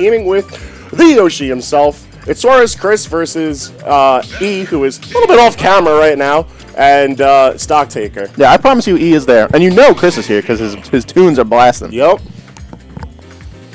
Teaming with the Yoshi himself. It's Suarez Chris versus E, who is a little bit off camera right now, and Stock Taker. Yeah, I promise you E is there. And you know Chris is here because his tunes are blasting. Yep.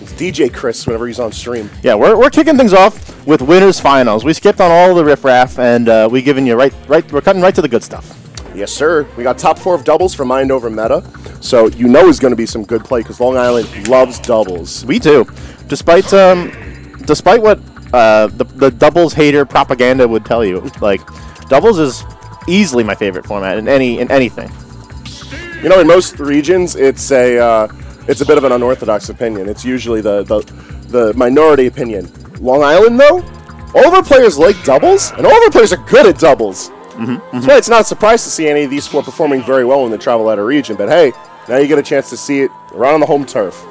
It's DJ Chris whenever he's on stream. Yeah, we're kicking things off with winners finals. We skipped on all the riffraff, and we're cutting right to the good stuff. Yes, sir. We got top 4 of doubles for Mind Over Meta, so you know it's going to be some good play because Long Island loves doubles. We do. Despite what the doubles hater propaganda would tell you, like doubles is easily my favorite format in anything. You know, in most regions, it's a bit of an unorthodox opinion. It's usually the minority opinion. Long Island, though, all of our players like doubles, and all of our players are good at doubles. That's why it's not a surprise to see any of these 4 performing very well when they travel out of region. But hey, now you get a chance to see it right on the home turf.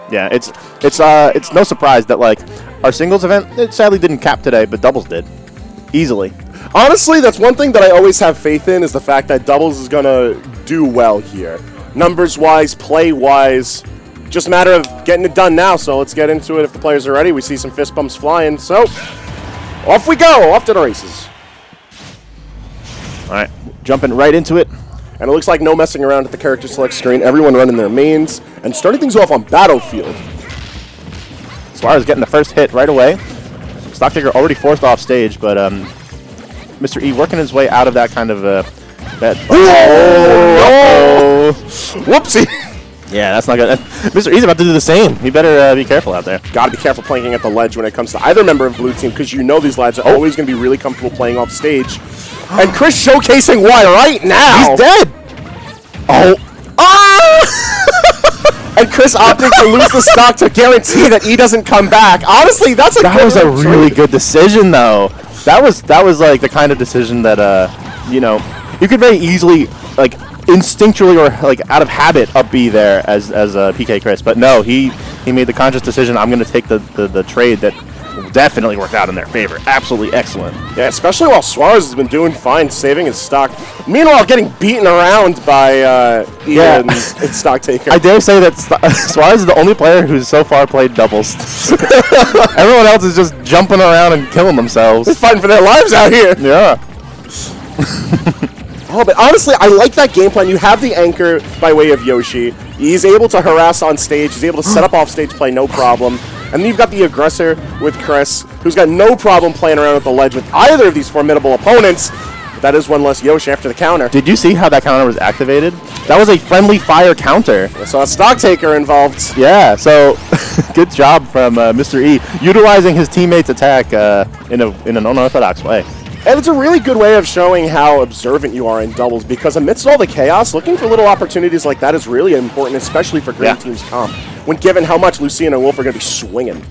Yeah, it's no surprise that like our singles event, it sadly didn't cap today, but doubles did easily. Honestly, that's one thing that I always have faith in is the fact that doubles is gonna do well here, numbers wise, play wise. Just a matter of getting it done now. So let's get into it. If the players are ready, we see some fist bumps flying. So off we go, off to the races. All right, jumping right into it. And it looks like no messing around at the character select screen. Everyone running their mains and starting things off on Battlefield. Suarez getting the first hit right away. Stocktaker already forced off stage, but Mr. E working his way out of that kind of that. Oh! Whoopsie! Yeah, that's not good. Mr. E's about to do the same. He better be careful out there. Gotta be careful planking at the ledge when it comes to either member of Blue Team, because you know these lads are always going to be really comfortable playing off stage. And Chris showcasing why right now. He's dead. Oh. And Chris opting to lose the stock to guarantee that E doesn't come back. Honestly, that was a really good decision, though. That was like the kind of decision that you know, you could very easily like instinctually or like out of habit up B there as PkChris, but no, he made the conscious decision. I'm going to take the trade that definitely worked out in their favor. Absolutely excellent. Yeah, especially while Suarez has been doing fine, saving his stock. Meanwhile, getting beaten around by Ian and Stock Taker. I dare say that Suarez is the only player who's so far played doubles. Everyone else is just jumping around and killing themselves. They're fighting for their lives out here. Yeah. Oh, but honestly, I like that game plan. You have the anchor by way of Yoshi. He's able to harass on stage. He's able to set up off stage play, no problem. And then you've got the aggressor with Chris, who's got no problem playing around at the ledge with either of these formidable opponents. But that is one less Yoshi after the counter. Did you see how that counter was activated? That was a friendly fire counter. So a Stock Taker involved. Yeah, so good job from Mr. E, utilizing his teammate's attack in an unorthodox way. And it's a really good way of showing how observant you are in doubles, because amidst all the chaos, looking for little opportunities like that is really important, especially for Green Team's comp, when given how much Lucina and Wolf are going to be swinging.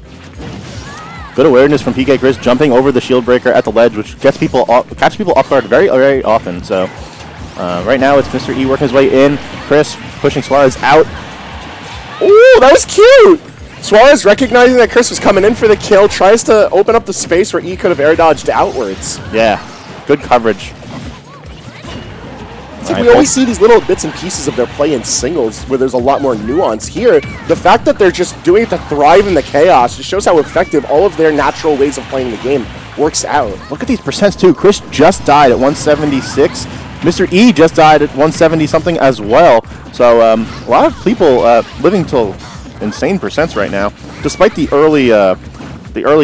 Good awareness from PkChris, jumping over the shield breaker at the ledge, which catches people off guard very, very often. So right now it's Mr. E working his way in, Chris pushing Suarez out. Ooh, that was cute! Suarez, recognizing that Chris was coming in for the kill, tries to open up the space where E could have air dodged outwards. Yeah, good coverage. It's like we always see these little bits and pieces of their play in singles where there's a lot more nuance. Here, the fact that they're just doing it to thrive in the chaos just shows how effective all of their natural ways of playing the game works out. Look at these percents too. Chris just died at 176. Mr. E just died at 170 something as well. So a lot of people living till insane percents right now, despite the early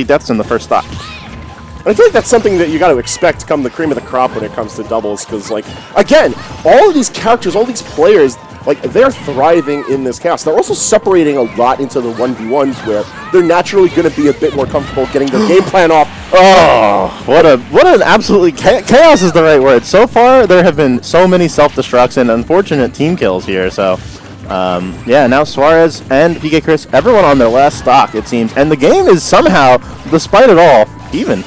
deaths in the first stock. And I feel like that's something that you got to expect to come the cream of the crop when it comes to doubles, because, like, again, all of these characters, all these players, like, they're thriving in this chaos. They're also separating a lot into the 1v1s where they're naturally going to be a bit more comfortable getting their game plan off. Oh, what an absolutely chaos is the right word. So far, there have been so many self-destructs and unfortunate team kills here, so yeah, now Suarez and PkChris, everyone on their last stock, it seems. And the game is somehow, despite it all, even.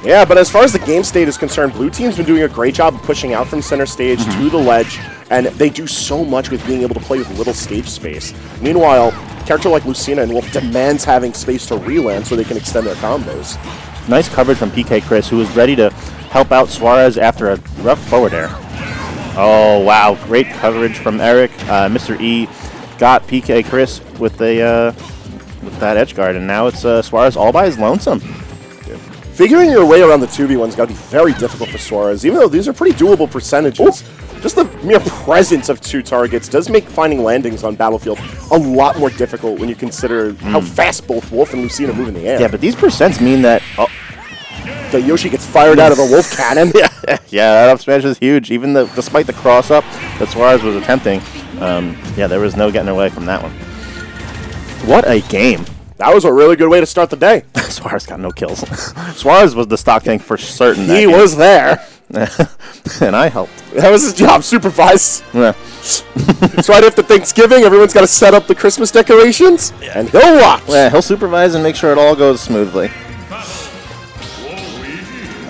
Yeah, but as far as the game state is concerned, Blue Team's been doing a great job of pushing out from center stage to the ledge, and they do so much with being able to play with little stage space. Meanwhile, a character like Lucina and Wolf demands having space to reland so they can extend their combos. Nice coverage from PkChris, who was ready to help out Suarez after a rough forward air. Oh, wow. Great coverage from Eric. Mr. E got PkChris with a with that edge guard, and now it's Suarez all by his lonesome. Figuring your way around the 2v1's got to be very difficult for Suarez, even though these are pretty doable percentages. Ooh. Just the mere presence of 2 targets does make finding landings on Battlefield a lot more difficult when you consider how fast both Wolf and Lucina move in the air. Yeah, but these percents mean that... the Yoshi gets fired out of a Wolf cannon. Yeah, that up smash is huge, even despite the cross-up that Suarez was attempting. Yeah, there was no getting away from that one. What a game. That was a really good way to start the day. Suarez got no kills. Suarez was the stock tank for certain. He was there. And I helped. That was his job, supervised. Yeah. It's right after Thanksgiving, everyone's got to set up the Christmas decorations, and he'll watch. Yeah, he'll supervise and make sure it all goes smoothly.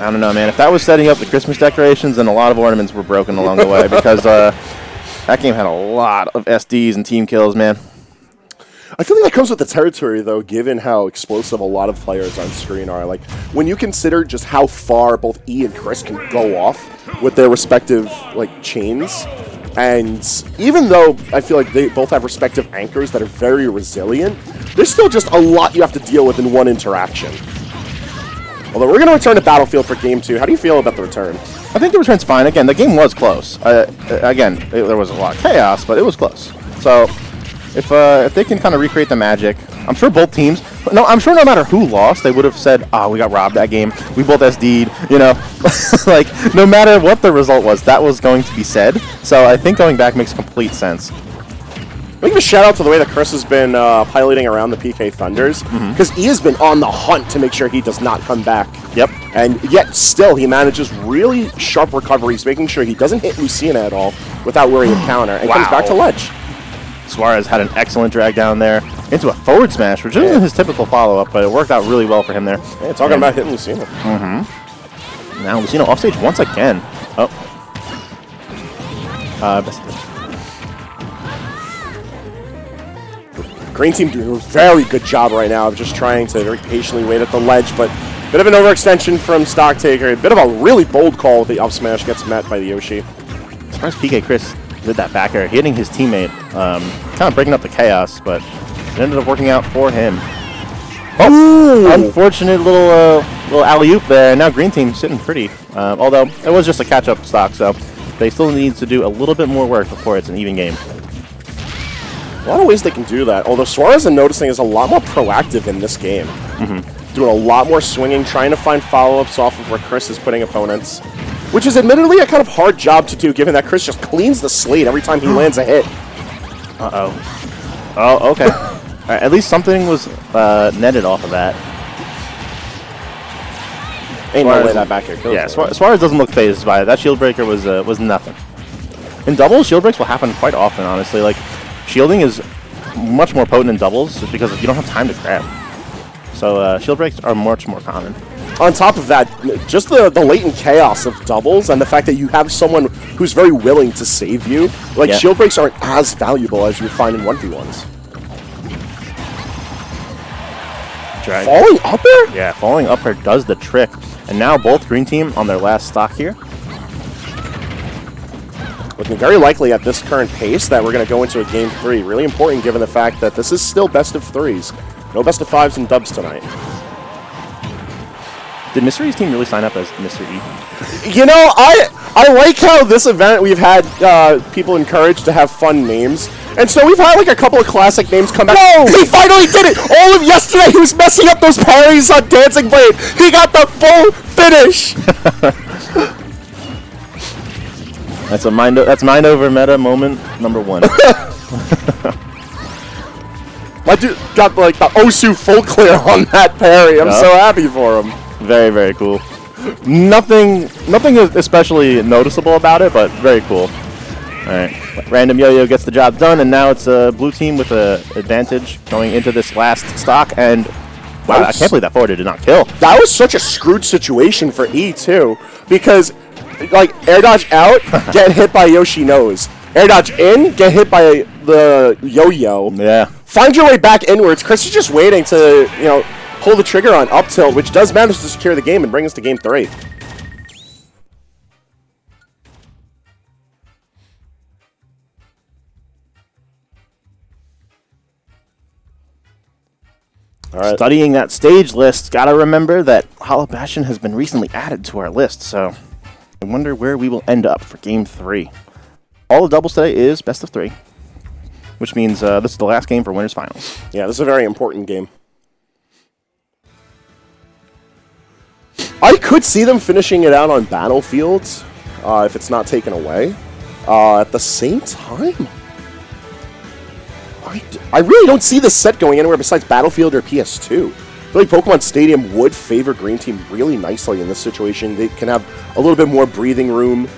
I don't know, man. If that was setting up the Christmas decorations, then a lot of ornaments were broken along the way because that game had a lot of SDs and team kills, man. I feel like that comes with the territory, though, given how explosive a lot of players on screen are. Like, when you consider just how far both E and Chris can go off with their respective, like, chains, and even though I feel like they both have respective anchors that are very resilient, there's still just a lot you have to deal with in one interaction. Although we're going to return to Battlefield for Game 2. How do you feel about the return? I think the return's fine. Again, the game was close. There was a lot of chaos, but it was close. So... If they can kind of recreate the magic, I'm sure both teams. No, I'm sure no matter who lost, they would have said, "We got robbed that game. We both SD'd." You know, like no matter what the result was, that was going to be said. So I think going back makes complete sense. I'll give a shout out to the way that Chris has been piloting around the PK Thunders, because he has been on the hunt to make sure he does not come back. Yep. And yet still he manages really sharp recoveries, making sure he doesn't hit Lucina at all without worrying of counter, and comes back to ledge. Suarez had an excellent drag down there into a forward smash, which isn't his typical follow-up, but it worked out really well for him there. Yeah, talking about hitting Lucina. Now Lucina offstage once again. Oh. Green team doing a very good job right now of just trying to very patiently wait at the ledge, but a bit of an overextension from Stock Taker. A bit of a really bold call with the up smash gets met by the Yoshi. Surprised PkChris did that back air, hitting his teammate, kind of breaking up the chaos, but it ended up working out for him. Oh, unfortunate little alley-oop there. Now green team sitting pretty, although it was just a catch-up stock, so they still need to do a little bit more work before it's an even game. A lot of ways they can do that, although Suarez, I'm noticing, is a lot more proactive in this game. Doing a lot more swinging, trying to find follow-ups off of where Chris is putting opponents. Which is admittedly a kind of hard job to do, given that Chris just cleans the slate every time he lands a hit. Oh, okay. All right, at least something was netted off of that. Ain't no way that back here kills. Yeah, Suarez doesn't look phased by it. That shield breaker was nothing. In doubles, shield breaks will happen quite often, honestly. Like, shielding is much more potent in doubles just because you don't have time to grab. So shield breaks are much more common. On top of that, just the latent chaos of doubles and the fact that you have someone who's very willing to save you, like shield breaks aren't as valuable as you would find in 1v1s. Drag. Falling up air? Yeah, falling up air does the trick. And now both green team on their last stock here. Looking very likely at this current pace that we're going to go into a game 3. Really important given the fact that this is still best of 3s. No best of 5s and dubs tonight. Did Mr. E's team really sign up as Mr. E? You know, I like how this event we've had people encouraged to have fun names. And so we've had like a couple of classic names come back. No! He finally did it! All of yesterday he was messing up those parries on Dancing Blade. He got the full finish! That's mind over meta moment number 1. My dude got like the Osu full clear on that parry. I'm so happy for him. Very, very cool. Nothing especially noticeable about it, but very cool. Alright, random yo-yo gets the job done, and now it's a blue team with an advantage going into this last stock, and wow, I can't believe that forward did not kill. That was such a screwed situation for E, too, because, like, air dodge out, get hit by Yoshi nose. Air dodge in, get hit by the yo-yo. Yeah. Find your way back inwards. Chris is just waiting to, you know, pull the trigger on up tilt, which does manage to secure the game and bring us to game 3. All right. Studying that stage list, gotta remember that Hollow Bastion has been recently added to our list, so I wonder where we will end up for Game 3. All the doubles today is best of 3, which means this is the last game for Winners Finals. Yeah, this is a very important game. I could see them finishing it out on Battlefields if it's not taken away. At the same time, I really don't see this set going anywhere besides Battlefield or PS2. I feel like Pokemon Stadium would favor Green Team really nicely in this situation. They can have a little bit more breathing room.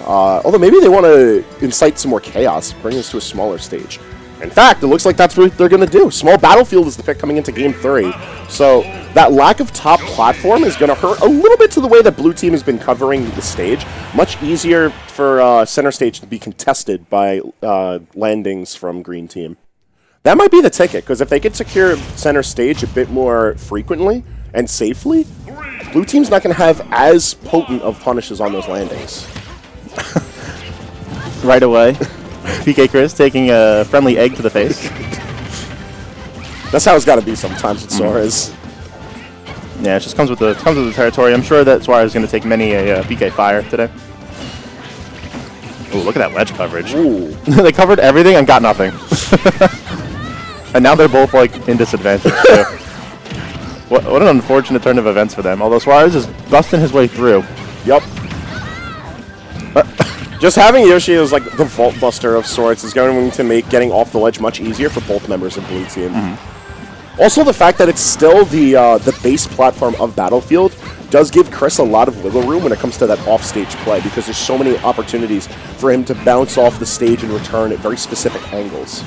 Although maybe they want to incite some more chaos, bring this to a smaller stage. In fact, it looks like that's what they're going to do. Small Battlefield is the pick coming into Game 3. So that lack of top platform is going to hurt a little bit to the way that Blue Team has been covering the stage. Much easier for center stage to be contested by landings from Green Team. That might be the ticket, because if they could secure center stage a bit more frequently and safely, Blue Team's not going to have as potent of punishes on those landings. Right away, PkChris taking a friendly egg to the face. That's how it's got to be sometimes with Suarez. Yeah, it just comes with the territory. I'm sure that Suarez is going to take many a PK fire today. Ooh, look at that ledge coverage. They covered everything and got nothing. And now they're both like in disadvantage too. What an unfortunate turn of events for them. Although Suarez is busting his way through. Yep. Just having Yoshi as like the vault buster of sorts is going to make getting off the ledge much easier for both members of Blue Team. Also, the fact that it's still the base platform of Battlefield does give Chris a lot of wiggle room when it comes to that off-stage play, because there's so many opportunities for him to bounce off the stage and return at very specific angles.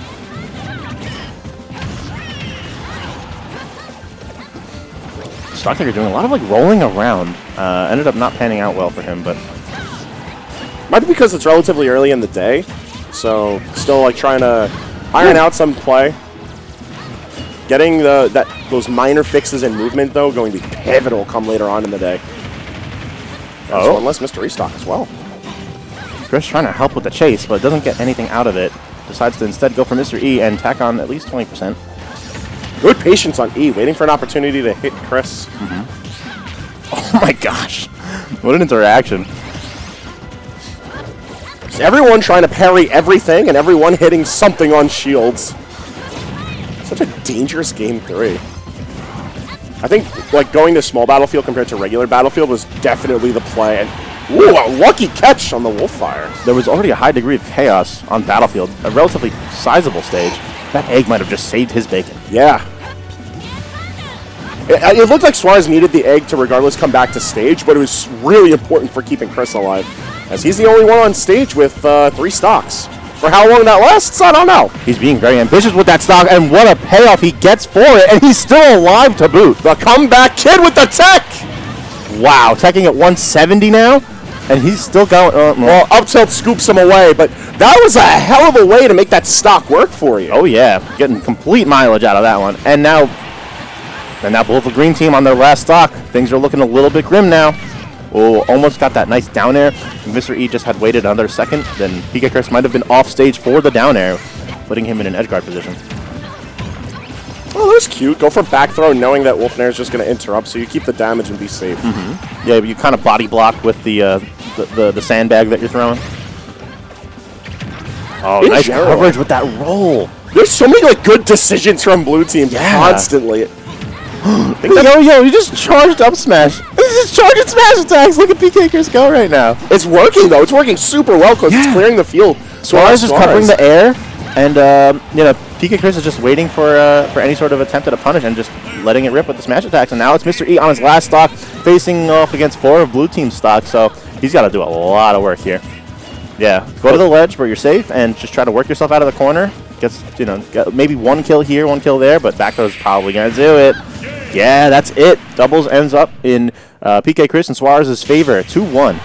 Stocktaker doing a lot of like rolling around. Ended up not panning out well for him, but might be because it's relatively early in the day, so still like trying to iron out some play. Getting those minor fixes in movement though going to be pivotal come later on in the day. Oh, unless Mr. Restock as well. Chris trying to help with the chase, but doesn't get anything out of it. Decides to instead go for Mr. E and tack on at least 20%. Good patience on E, waiting for an opportunity to hit Chris. Oh my gosh. What an interaction. So everyone trying to parry everything and everyone hitting something on shields. Such a dangerous Game 3. I think like going to small Battlefield compared to regular Battlefield was definitely the play. And ooh, a lucky catch on the Wolffire. There was already a high degree of chaos on Battlefield, a relatively sizable stage. That egg might have just saved his bacon. Yeah. It looked like Suarez needed the egg to regardless come back to stage, but it was really important for keeping Chris alive, as he's the only one on stage with 3 stocks. For how long that lasts, I don't know. He's being very ambitious with that stock, and what a payoff he gets for it, and he's still alive to boot. The comeback kid with the tech! Wow, teching at 170 now, and he's still going. Well, up tilt scoops him away, but that was a hell of a way to make that stock work for you. Oh yeah, getting complete mileage out of that one. And now both the Green Team on their last stock. Things are looking a little bit grim now. Oh, almost got that nice down air. If Mr. E just had waited another second, then PkChris might have been off stage for the down air, putting him in an edge guard position. Oh, that was cute. Go for back throw knowing that Wolfnair is just going to interrupt, so you keep the damage and be safe. Yeah, but you kind of body block with the sandbag that you're throwing. Oh, nice coverage with that roll. There's so many like good decisions from Blue Team constantly. Yo, you just charged up smash. He's just charging smash attacks. Look at PkChris go right now. It's working though. It's working super well because it's clearing the field. Suarez is covering the air, and PkChris is just waiting for any sort of attempt at a punish and just letting it rip with the smash attacks. And now it's Mr. E on his last stock, facing off against 4 of Blue Team's stock. So he's got to do a lot of work here. Yeah, go to the ledge where you're safe and just try to work yourself out of the corner. Get maybe 1 kill here, 1 kill there, but back throw's probably gonna do it. Yeah, that's it. Doubles ends up in PkChris and Suarez's favor, 2-1.